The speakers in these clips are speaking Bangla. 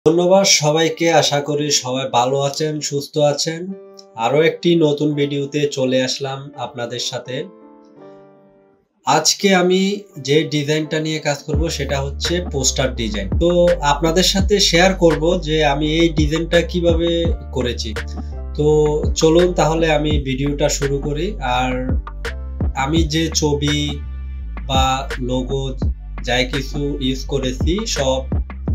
ধন্যবাদ সবাইকে। আশা করি সবাই ভালো আছেন, সুস্থ আছেন। আরো একটি নতুন ভিডিওতে চলে আসলাম আপনাদের সাথে। আজকে আমি যে ডিজাইনটা নিয়ে কাজ করব সেটা হচ্ছে পোস্টার ডিজাইন। তো আপনাদের সাথে শেয়ার করব যে আমি এই ডিজাইনটা কিভাবে করেছি। তো চলুন তাহলে আমি ভিডিওটা শুরু করি। আর আমি যে ছবি বা লোগো যাই কিছু ইউজ করেছি সব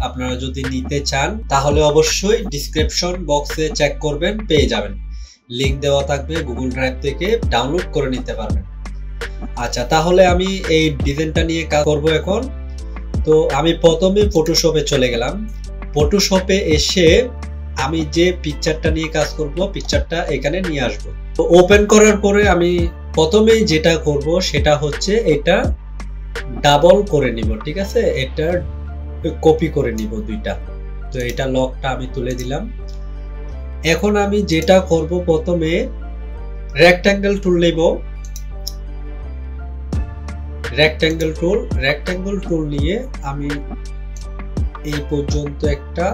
আপনারা যদি নিতে চান তাহলে অবশ্যই ডিসক্রিপশন বক্সে চেক করবেন, পেয়ে যাবেন। লিংক দেওয়া থাকবে, গুগল ড্রাইভ থেকে ডাউনলোড করে নিতে পারবেন। আচ্ছা, তাহলে আমি এই ডিজাইনটা নিয়ে কাজ করব এখন। তো আমি প্রথমে ফটোশপে চলে গেলাম। ফটোশপে এসে আমি যে পিকচারটা নিয়ে কাজ করব পিকচারটা এখানে নিয়ে আসব। তো ওপেন করার পরে আমি প্রথমেই যেটা করব সেটা হচ্ছে এটা ডাবল করে নিব, ঠিক আছে? এটা কপি করে নিব দুইটা। তো এটা লকটা আমি তুলে দিলাম। এখন আমি যেটা করব প্রথমে রেক্ট্যাঙ্গেল টুল নেব। রেক্ট্যাঙ্গেল টুল নিয়ে আমি এই পর্যন্ত একটা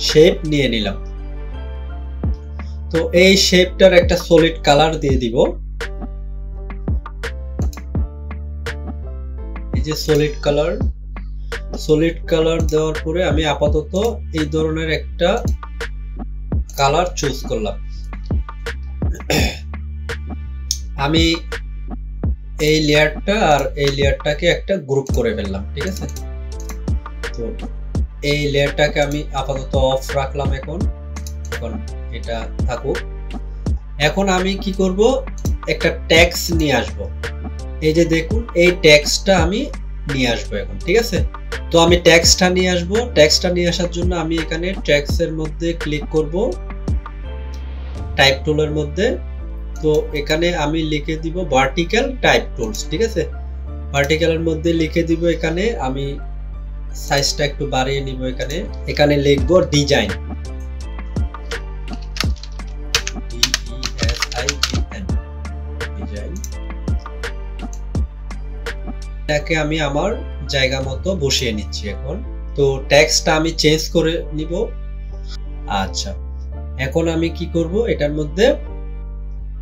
শেপ নিয়ে নিলাম। তো এই শেপটার একটা সলিড কালার দিয়ে দিব। যে সলিড কালার দেওয়ার পরে আমি আপাতত এই ধরনের একটা কালার চুজ করলাম। আমি এই লেয়ারটা আর এই লেয়ারটাকে একটা গ্রুপ করে ফেললাম, ঠিক আছে? তো এই লেয়ারটাকে আমি আপাতত অফ রাখলাম। এখন এটা থাকুক। এখন আমি কি করব, একটা টেক্সট নিয়ে আসব। এই যে দেখুন, এই টেক্সটটা আমি নিয়ে আসবো এখন, ঠিক আছে? তো আমি টেক্সটটা নিয়ে আসবো। টেক্সটটা নিয়ে আসার জন্য আমি এখানে টেক্সটের মধ্যে ক্লিক করব, টাইপ টুলের মধ্যে। তো এখানে আমি লিখে দিব ভার্টিক্যাল টাইপ টুলস, ঠিক আছে? ভার্টিক্যালের মধ্যে লিখে দিব, এখানে আমি সাইজটা একটু বাড়িয়ে নিব। এখানে লিখব ডিজাইন, এটাকে আমি আমার জায়গা মতো বসিয়ে নিচ্ছি এখন। তো টেক্সটটা আমি চেঞ্জ করে নিব। আচ্ছা, এখন আমি কি করব, এটার মধ্যে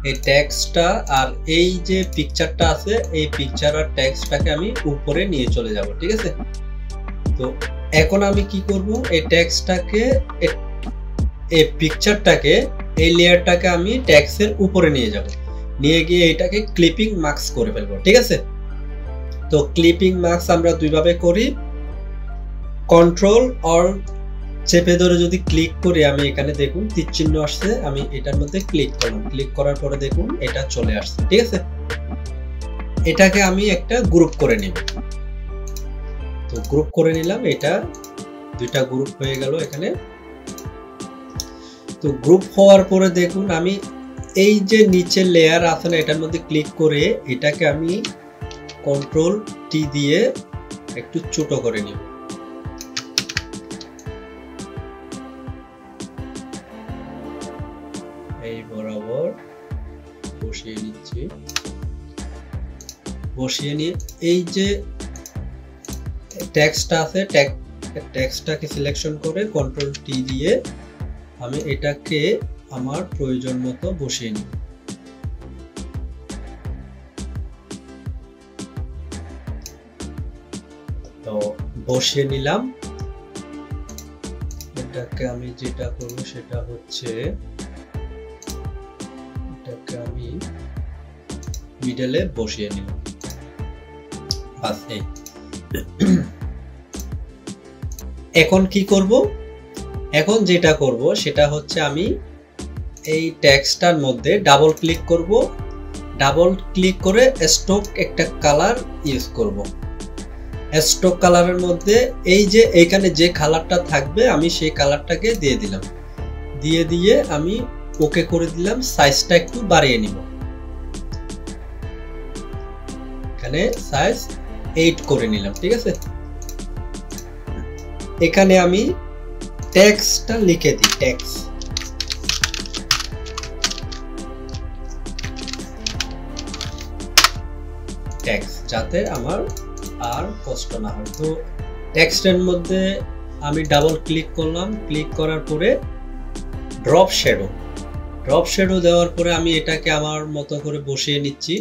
এই টেক্সটটা আর এই যে পিকচারটা আছে এই পিকচার আর টেক্সটটাকে আমি উপরে নিয়ে চলে যাব, ঠিক আছে? তো এখন আমি কি করব, এই টেক্সটটাকে এই পিকচারটাকে এই লেয়ারটাকে আমি টেক্সটের উপরে নিয়ে যাব, নিয়ে গিয়ে এটাকে ক্লিপিং মার্কস করে ফেলবো, ঠিক আছে? তো ক্লিপিং মার্কস আমরা দুইভাবে করি। কন্ট্রোল অর চেপে ধরে যদি ক্লিক করি, আমি এখানে দেখুন তীর চিহ্ন আসছে, আমি এটার মধ্যে ক্লিক করলাম। ক্লিক করার পরে দেখুন এটা চলে আসছে, ঠিক আছে? এটাকে আমি একটা গ্রুপ করে নিব। তো গ্রুপ করে নিলাম, এটা দুইটা গ্রুপ হয়ে গেল এখানে। তো গ্রুপ হওয়ার পরে দেখুন আমি এই যে নিচের লেয়ার আছে না, এটার মধ্যে ক্লিক করে এটাকে আমি কন্ট্রোল টি দিয়ে একটু ছোট করে নিব। এই বরাবর বসিয়ে নিচ্ছি। বসিয়ে নিয়ে এই যে টেক্সটটা আছে টেক্সটটাকে সিলেকশন করে কন্ট্রোল টি দিয়ে আমি এটাকে আমার প্রয়োজন মতো বসিয়ে নিব। তো বসিয়ে নিলাম। এটাকে আমি যেটা করব সেটা হচ্ছে এটাকে আমি মিডলে বসিয়ে নিলাম। বাস এই। এখন কি করব, এখন যেটা করব সেটা হচ্ছে আমি এই টেক্সটটার মধ্যে ডাবল ক্লিক করব। ডাবল ক্লিক করে স্টক একটা কালার ইউজ করব। স্টক কালারের মধ্যে এই যে এখানে যে কালারটা থাকবে আমি সেই কালারটাকে দিয়ে দিলাম। দিয়ে আমি ওকে করে দিলাম। সাইজটা একটু বাড়িয়ে নিব। এখানে সাইজ 8 করে নিলাম, ঠিক আছে? এখানে আমি টেক্সটটা লিখে দিই, টেক্সট যাতে আমার আর কষ্ট না হয়। তো টেক্সটের মধ্যে আমি ডাবল ক্লিক করলাম, ক্লিক করার পরে ড্রপ শ্যাডো দেওয়ার পরে আমি এটাকে আমার মতো করে বসিয়ে নিচ্ছি।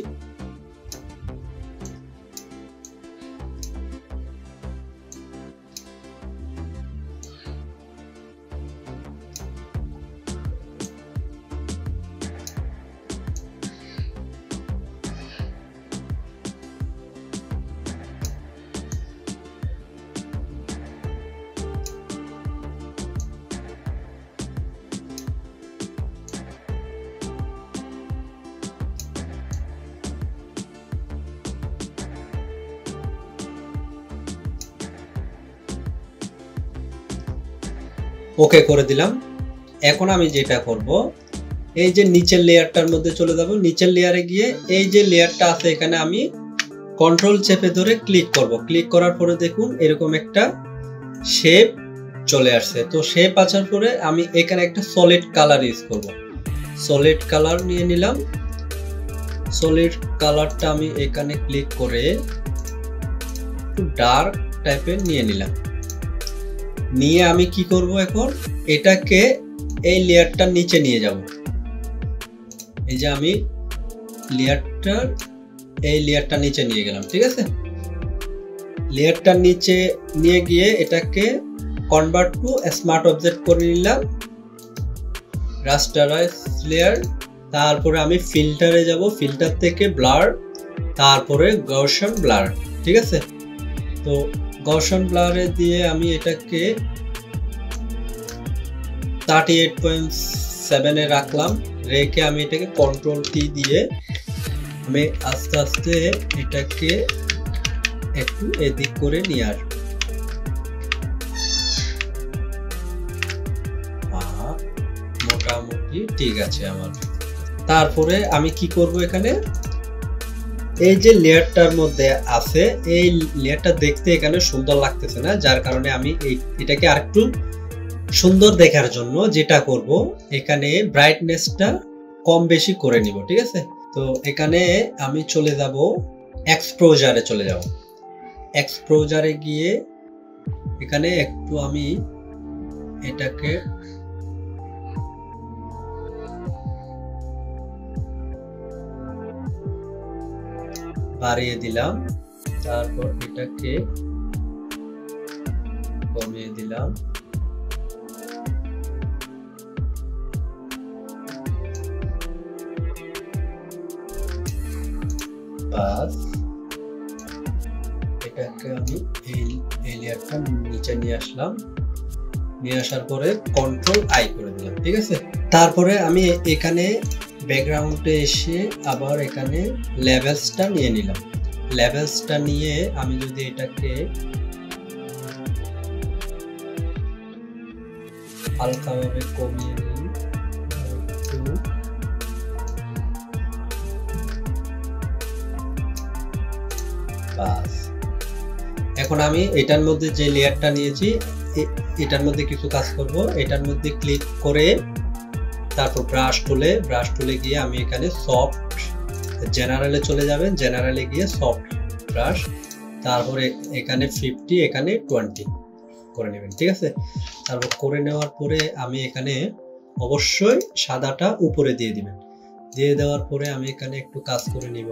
ওকে করে দিলাম। এখন আমি যেটা করব, এই যে নিচের লেয়ারটার মধ্যে চলে যাব, নিচের লেয়ারে গিয়ে এই যে লেয়ারটা আছে এখানে আমি কন্ট্রোল চেপে ধরে ক্লিক করব। ক্লিক করার পরে দেখুন এরকম একটা শেপ চলে আসছে। তো শেপ আসার পরে আমি এখানে একটা সলিড কালার ইউজ করব। সলিড কালার নিয়ে নিলাম। সলিড কালারটা আমি এখানে ক্লিক করে একটু ডার্ক টাইপের নিয়ে নিলাম। নিয়ে আমি কি করব, এখন এটাকে এই লেয়ারটার নিচে নিয়ে যাব। এই যে আমি এই লেয়ারটা নিচে নিয়ে গেলাম, ঠিক আছে। লেয়ারটার নিচে নিয়ে গিয়ে এটাকে কনভার্ট টু স্মার্ট অবজেক্ট করে নিলাম, রাস্টারাইজ লেয়ার। তারপরে আমি ফিল্টারে যাব, ফিল্টার থেকে ব্লার, তারপরে গসন ব্লার, ঠিক আছে। তো গসন ব্লারে দিয়ে আমি এটাকে 38.7 এ রাখলাম। রেখে আমি এটাকে কন্ট্রোল টি দিয়ে আমি আস্তে আস্তে এটাকে একটু এদিক করে নিয়ে আসবো। মোটামুটি ঠিক আছে আমার। তারপরে আমি কি করব, এখানে এই যে লেয়ারটার মধ্যে আছে এই লেয়ারটা দেখতে এখানে সুন্দর লাগতেছে না, যার কারণে আমি এটাকে আরেকটু সুন্দর দেখার জন্য যেটা করব, এখানে ব্রাইটনেসটা কম বেশি করে নিব, ঠিক আছে। তো এখানে আমি চলে যাব এক্সপোজারে, এক্সপোজারে গিয়ে এখানে একটু আমি এটাকে বাড়িয়ে দিলাম, তারপর এটাকে কমিয়ে দিলাম। বাস এটাকে আমি এই লেয়ারটা নিচে নিয়ে আসলাম, নিয়ে আসার পরে কন্ট্রোল আই করে দিলাম, ঠিক আছে। তারপরে আমি এখানে ব্যাকগ্রাউন্ডে এসে আবার এখানে লেভেলসটা নিয়ে নিলাম। লেভেলসটা নিয়ে আমি যদি এটাকে হালকাভাবে কমিয়ে নিই, বাস। এখন আমি এটার মধ্যে যে লেয়ারটা নিয়েছি এটার মধ্যে কিছু কাজ করব। এটার মধ্যে ক্লিক করে তারপর ব্রাশ টুলে গিয়ে আমি এখানে সফট জেনারেলে চলে যাবেন, জেনারেলে গিয়ে সফট ব্রাশ, তারপরে এখানে 50 এখানে 20 করে নেবেন, ঠিক আছে। তারপর করে নেওয়ার পরে আমি এখানে অবশ্যই সাদাটা উপরে দিয়ে দিবেন। দিয়ে দেওয়ার পরে আমি এখানে একটু কাজ করে নিব।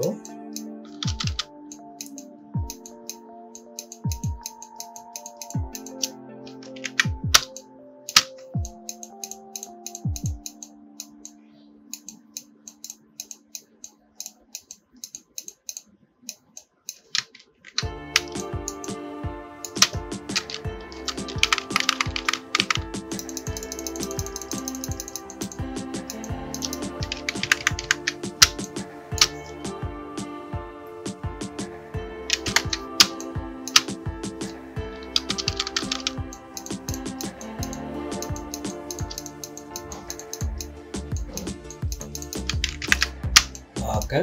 ওকে,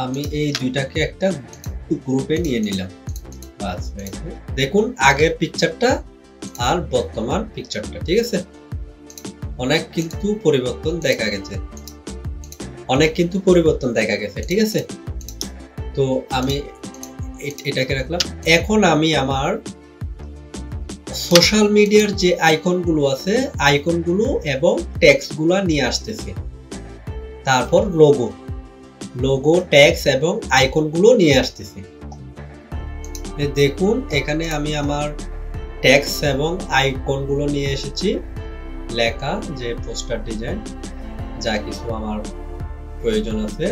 আমি এই দুইটাকে একটা গ্রুপে নিয়ে নিলাম। বাস, দেখুন আগের পিকচারটা আর বর্তমান পিকচারটা, ঠিক আছে, অনেক কিন্তু পরিবর্তন দেখা গেছে। অনেক কিন্তু পরিবর্তন দেখা গেছে, ঠিক আছে। তো আমি এটাকে রাখলাম। এখন আমি আমার সোশ্যাল মিডিয়ার যে আইকনগুলো আছে, আইকনগুলো এবং টেক্সটগুলো নিয়ে আসতেছি। তারপর লোগো ট্যাক্স এবং আইকনগুলো নিয়ে আসতেছি। দেখুন এখানে আমি আমার ট্যাক্স এবং আইকনগুলো নিয়ে এসেছি, লেখা যে পোস্টার ডিজাইন যা কিছু আমার প্রয়োজন আছে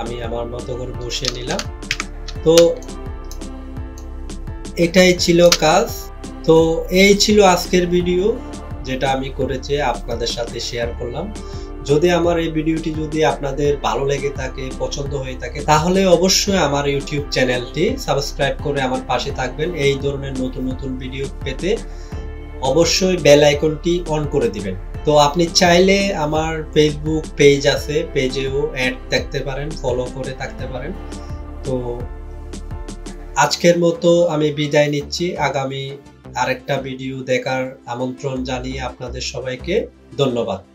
আমি আমার মতো করে বসিয়ে নিলাম। তো এটাই ছিল কাজ। তো এই ছিল আজকের ভিডিও, যেটা আমি করেছি আপনাদের সাথে শেয়ার করলাম। যদি আমার এই ভিডিওটি যদি আপনাদের ভালো লেগে থাকে, পছন্দ হয়ে থাকে, তাহলে অবশ্যই আমার ইউটিউব চ্যানেলটি সাবস্ক্রাইব করে আমার পাশে থাকবেন। এই ধরনের নতুন নতুন ভিডিও পেতে অবশ্যই বেল আইকনটি অন করে দিবেন। তো আপনি চাইলে আমার ফেসবুক পেজ আছে, পেজেও অ্যাড দেখতে পারেন, ফলো করে থাকতে পারেন। তো আজকের মতো আমি বিদায় নিচ্ছি। আগামী আরেকটা ভিডিও দেখার আমন্ত্রণ জানিয়ে আপনাদের সবাইকে ধন্যবাদ।